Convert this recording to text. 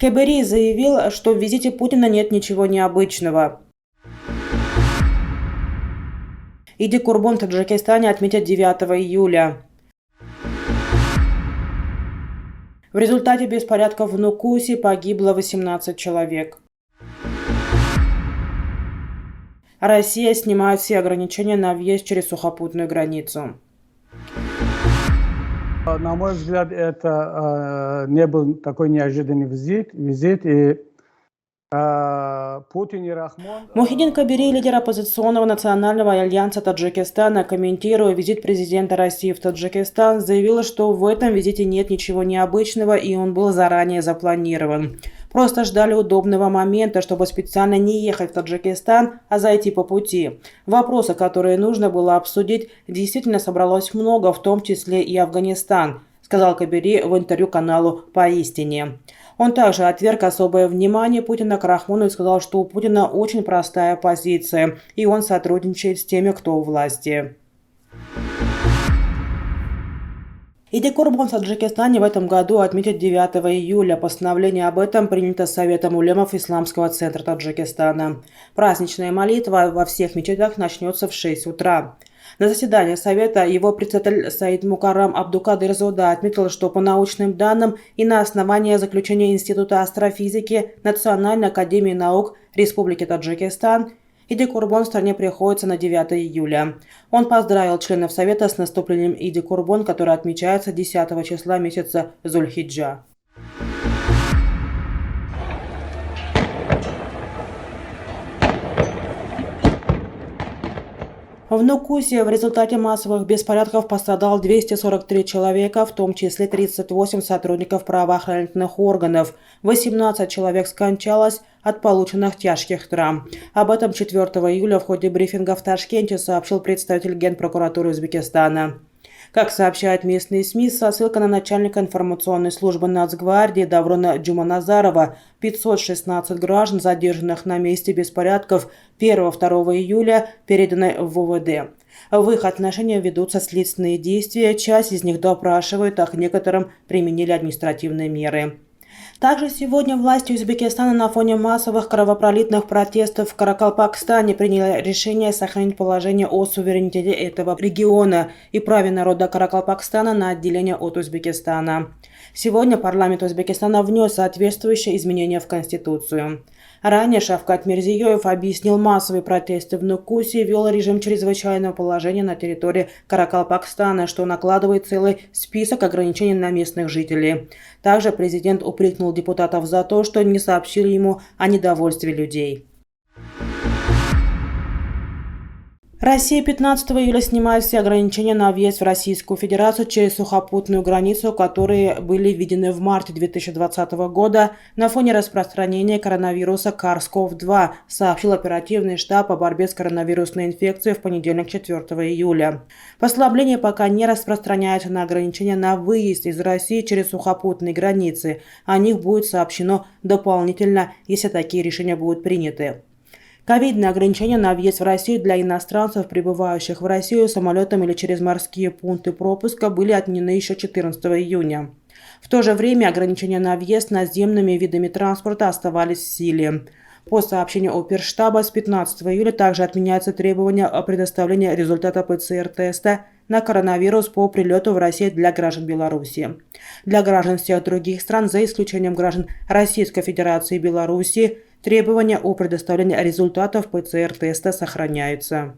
Кабери заявил, что в визите Путина нет ничего необычного. Иди Курбан в Таджикистане отметят 9 июля. В результате беспорядков в Нукусе погибло 18 человек. Россия снимает все ограничения на въезд через сухопутную границу. На мой взгляд, это не был такой неожиданный визит и Путин и Рахмон... Мухиддин Кабери, лидер оппозиционного национального альянса Таджикистана, комментируя визит президента России в Таджикистан, заявил, что в этом визите нет ничего необычного и он был заранее запланирован. Просто ждали удобного момента, чтобы специально не ехать в Таджикистан, а зайти по пути. Вопросы, которые нужно было обсудить, действительно собралось много, в том числе и Афганистан, сказал Кабери в интервью каналу «Поистине». Он также отверг особое внимание Путина к Рахмону и сказал, что у Путина очень простая позиция, и он сотрудничает с теми, кто у власти. Иди Курбан в Таджикистане в этом году отметят 9 июля. Постановление об этом принято Советом улемов Исламского центра Таджикистана. Праздничная молитва во всех мечетях начнется в 6 утра. На заседании Совета его председатель Саид Мукаррам Абдукадыр Зода отметил, что по научным данным и на основании заключения Института астрофизики Национальной академии наук Республики Таджикистан Иди Курбан в стране приходится на 9 июля. Он поздравил членов Совета с наступлением Иди Курбан, который отмечается 10 числа месяца Зуль-Хиджа. В Нукусе в результате массовых беспорядков пострадал 243 человека, в том числе 38 сотрудников правоохранительных органов. 18 человек скончалось от полученных тяжких травм. Об этом 4 июля в ходе брифинга в Ташкенте сообщил представитель Генпрокуратуры Узбекистана. Как сообщают местные СМИ, со ссылкой на начальника информационной службы Нацгвардии Даврона Джуманазарова, 516 граждан, задержанных на месте беспорядков 1-2 июля, переданы в ВВД. В их отношении ведутся следственные действия, часть из них допрашивают, а к некоторым применили административные меры. Также сегодня власти Узбекистана на фоне массовых кровопролитных протестов в Каракалпакстане приняли решение сохранить положение о суверенитете этого региона и праве народа Каракалпакстана на отделение от Узбекистана. Сегодня парламент Узбекистана внес соответствующие изменения в Конституцию. Ранее Шавкат Мирзиёев объяснил массовые протесты в Нукусе и ввел режим чрезвычайного положения на территории Каракалпакстана, что накладывает целый список ограничений на местных жителей. Также президент упрекнул депутатов за то, что не сообщили ему о недовольстве людей. Россия 15 июля снимает все ограничения на въезд в Российскую Федерацию через сухопутную границу, которые были введены в марте 2020 года на фоне распространения коронавируса SARS-CoV-2, сообщил оперативный штаб по борьбе с коронавирусной инфекцией в понедельник 4 июля. Послабление пока не распространяется на ограничения на выезд из России через сухопутные границы. О них будет сообщено дополнительно, если такие решения будут приняты. Ковидные ограничения на въезд в Россию для иностранцев, прибывающих в Россию самолетом или через морские пункты пропуска, были отменены еще 14 июня. В то же время ограничения на въезд наземными видами транспорта оставались в силе. По сообщению Оперштаба, с 15 июля также отменяется требование о предоставлении результата ПЦР-теста на коронавирус по прилету в Россию для граждан Беларуси. Для граждан всех других стран, за исключением граждан Российской Федерации и Беларуси, требования о предоставлении результатов ПЦР-теста сохраняются.